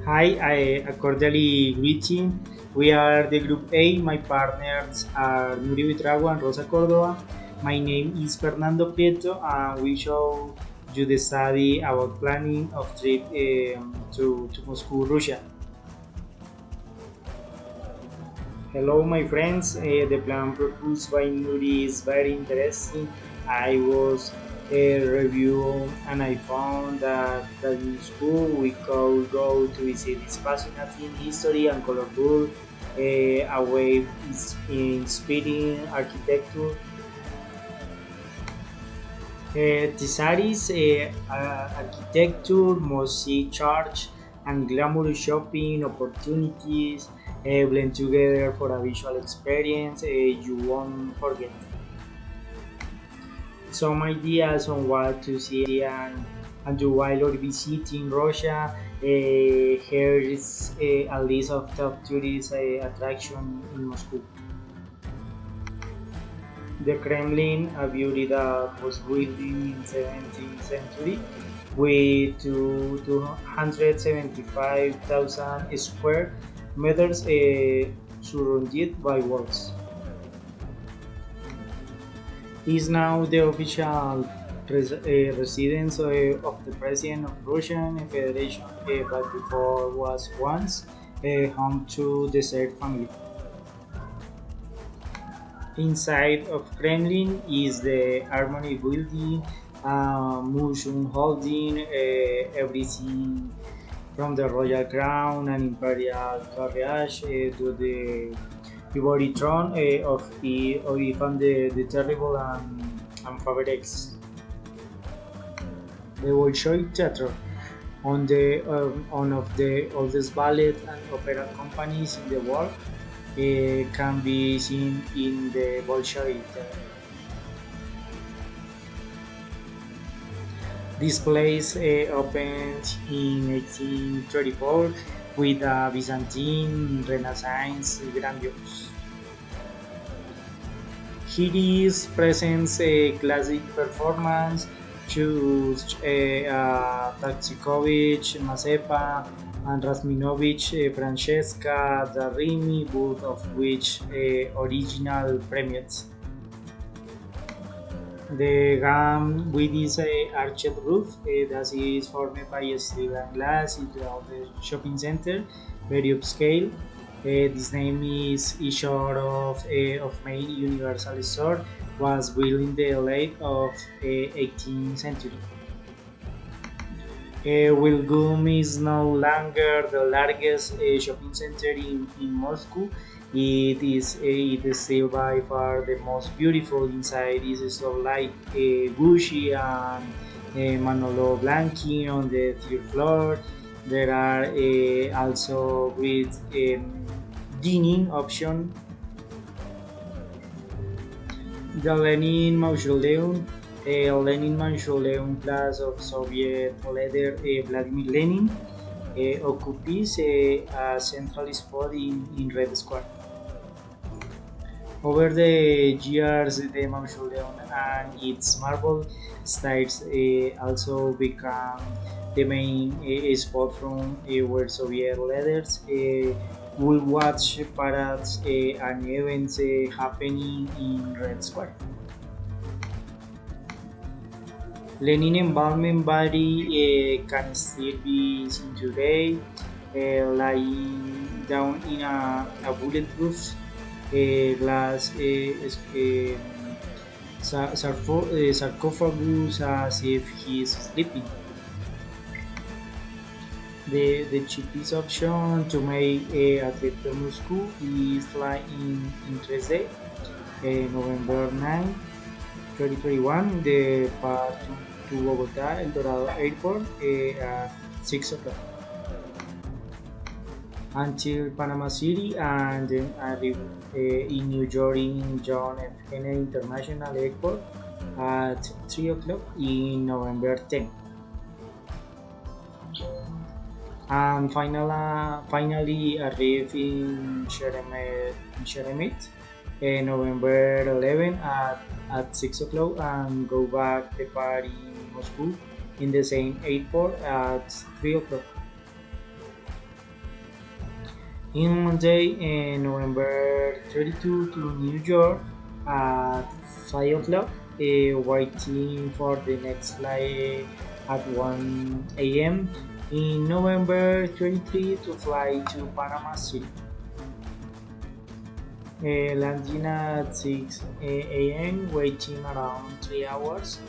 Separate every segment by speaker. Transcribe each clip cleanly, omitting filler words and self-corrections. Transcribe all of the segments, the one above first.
Speaker 1: Hi, I cordially greeting. We are the group A. My partners are Nuri and Rosa Cordova. My name is Fernando Prieto, and we show you the study about planning of trip to Moscow, Russia. Hello, my friends. The plan proposed by Nuri is very interesting. I was review and I found that in school we could go to visit this fascinating history and colorful, a way inspiring architecture. Tisaris, architecture, mosaic church, and glamorous shopping opportunities blend together for a visual experience you won't forget. Some ideas on what to see and do while you're visiting Russia. Here is a list of top tourist attractions in Moscow. The Kremlin, a beauty that was built in 17th century with 275,000 square meters surrounded by walls. Is now the official residence of the President of Russian Federation, but before was once home to the Tsar family. Inside of Kremlin is the Harmony Building, museum holding everything from the royal crown and imperial carriage to the ivory throne of Ivan the Terrible and Fabrics. The Bolshoi Theatre, one of the oldest ballet and opera companies in the world, can be seen in the Bolshoi Theatre. This place opened in 1834 with a Byzantine Renaissance grandiose. Here is presents a classic performance choose Taksikovich, Mazepa, and Rasminovich Francesca Darrini, both of which original premieres. The gum with this arched roof that is formed by steel and glass into the shopping center, very upscale. This name is short of main Universal Store was built in the late of 18th century. Wilgum is no longer the largest shopping center in Moscow. It is still by far the most beautiful. Inside is store like Gucci and Manolo Blanchi on the third floor. There are also great dining option. The Lenin Mausoleum plus of Soviet leader Vladimir Lenin occupies a central spot in Red Square. Over the years, the mausoleum and its marble styles also become the main spot from where Soviet leaders would watch parades and events happening in Red Square. Lenin embalmment body can still be seen today, lying down in a bulletproof glass sarcophagus as if he is sleeping. The cheapest option to make a trip to Moscow is fly in Thursday, November 9, 2021, the path to Bogota El Dorado Airport at 6 o'clock until Panama City and then arrive in New York in John F. Kennedy International Airport at 3 o'clock in November 10. And finally arrive in Sheremet November 11 at 6 o'clock and go back depart in Moscow in the same airport at 3 o'clock. In Monday, November 32 to New York at 5 o'clock, waiting for the next flight at 1 a.m. In November 23 to fly to Panama City. Landing at 6 a.m., waiting around 3 hours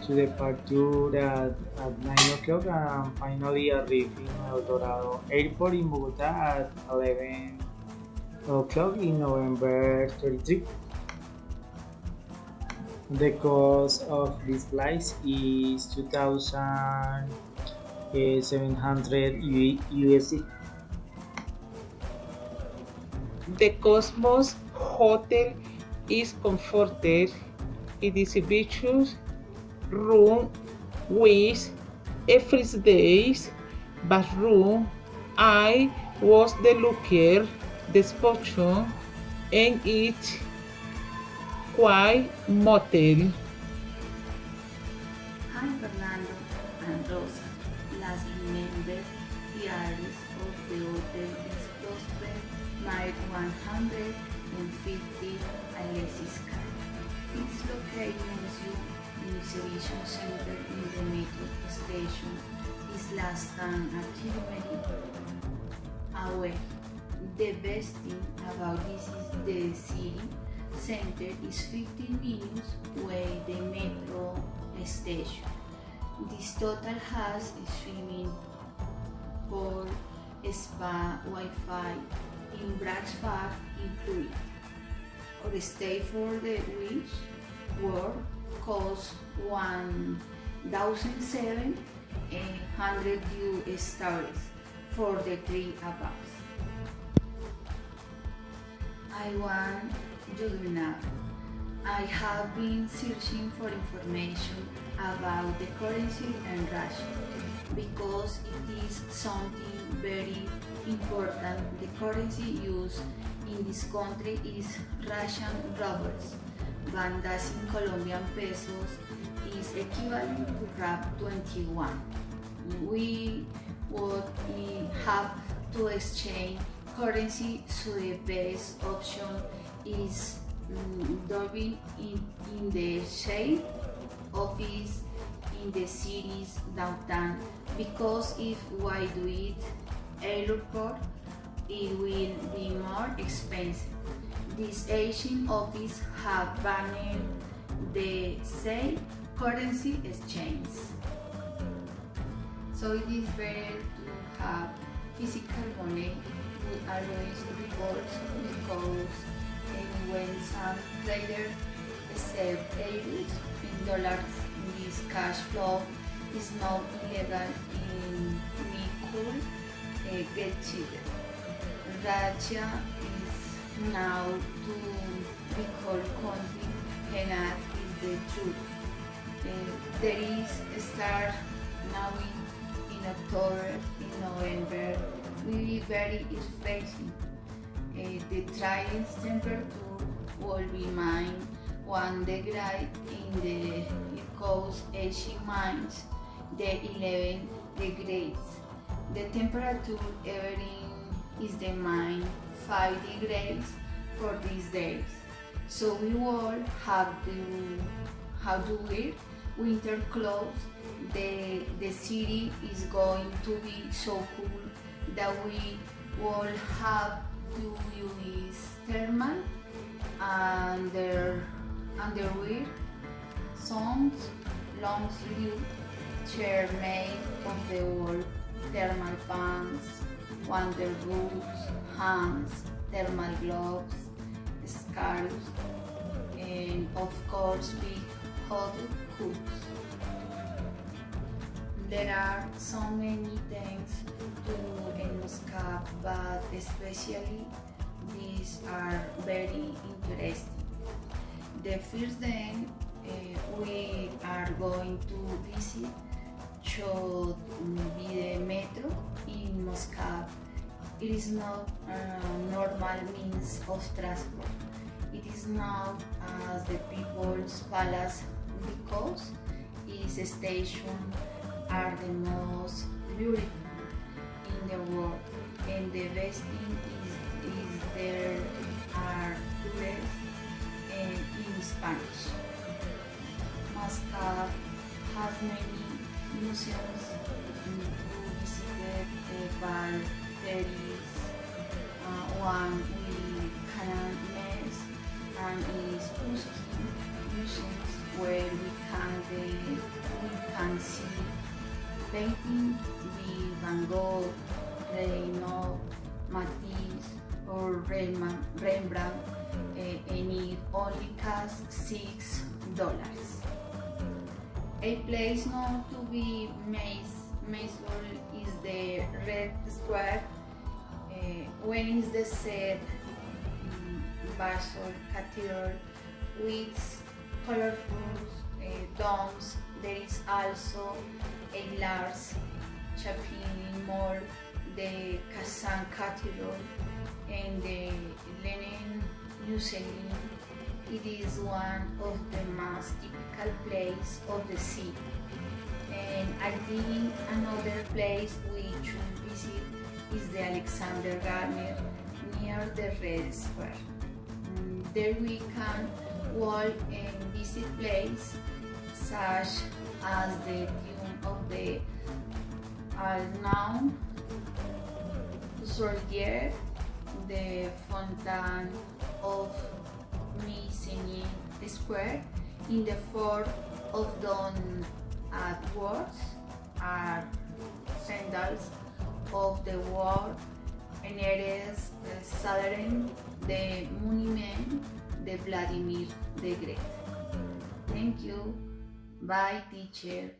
Speaker 1: to departure at 9 o'clock, and finally arriving El Dorado Airport in Bogota at 11 o'clock in November 33. The cost of this flight is 2,700 USD.
Speaker 2: The Cosmos Hotel is comforted. It is a beaches room with a first days bathroom. I was the looker, despacho, and it quite motel.
Speaker 3: Hi Fernando and Rosa. Last remember the address of the hotel is Prosper, mile 150 Alexis Car. It is located next to the exhibition center in the metro station. Is less than a kilometer away. The best thing about this is the city center is 15 minutes away the metro station. This total has a swimming pool, spa, Wi-Fi, in breakfast included. Or stay for the week work costs $1,700 US for the 3 above. I want you to know. I have been searching for information about the currency in Russia because it is something very important. The currency used in this country is Russian rubles. Bandas in Colombian pesos is equivalent to RAP 21. We would have to exchange currency, so the best option is driving in the shade office in the city's downtown, because if we do it airport, it will be more expensive. This Asian office have banned the same currency exchange. So it is better to have physical money with always rewards, because when some traders accept euros in dollars, this cash flow is not illegal in could get cheaper. Russia is now to recall country, and that is the truth. There is a start now in October, in November, will be very expensive. The trial temperature will be -1 degree in the coast Asian mines, the 11 degrees. The temperature averaging is the -5 degrees for these days. So we will have to wear winter clothes. The city is going to be so cool that we will have to use thermal underwear, songs, long sleeve shirt made of the wool, thermal pants, water boots, hands, thermal gloves, scarves, and of course big hot coats. There are so many things to do in Moscow, but especially these are very interesting. The first day we are going to visit should be the metro in Moscow. It is not a normal means of transport. It is not as the People's Palace, because its stations are the most beautiful in the world, and the best thing is is there are tours in Spanish. Muscat has many museums to visit by tourists. One we can miss and is Pushkin museums where we can see painting with Van Gogh, Renoir, Matisse or Rembrandt, and it only costs $6. A place known to be Maisol is the Red Square, when is the said Basel Cathedral with colorful domes. There is also a large shopping mall, the Kazan Cathedral, and the Lenin Museum. It is one of the most typical places of the city. And I think another place we should visit is the Alexander Gardner near the Red Square. There we can walk and visit places such as the Tomb of the Alnaun, Soldier, the Fountain of Mycenae Square. In the fort of Don Edwards are sandals of the war, and it is southern the monument de Vladimir the Great. Thank you. Bye, teacher.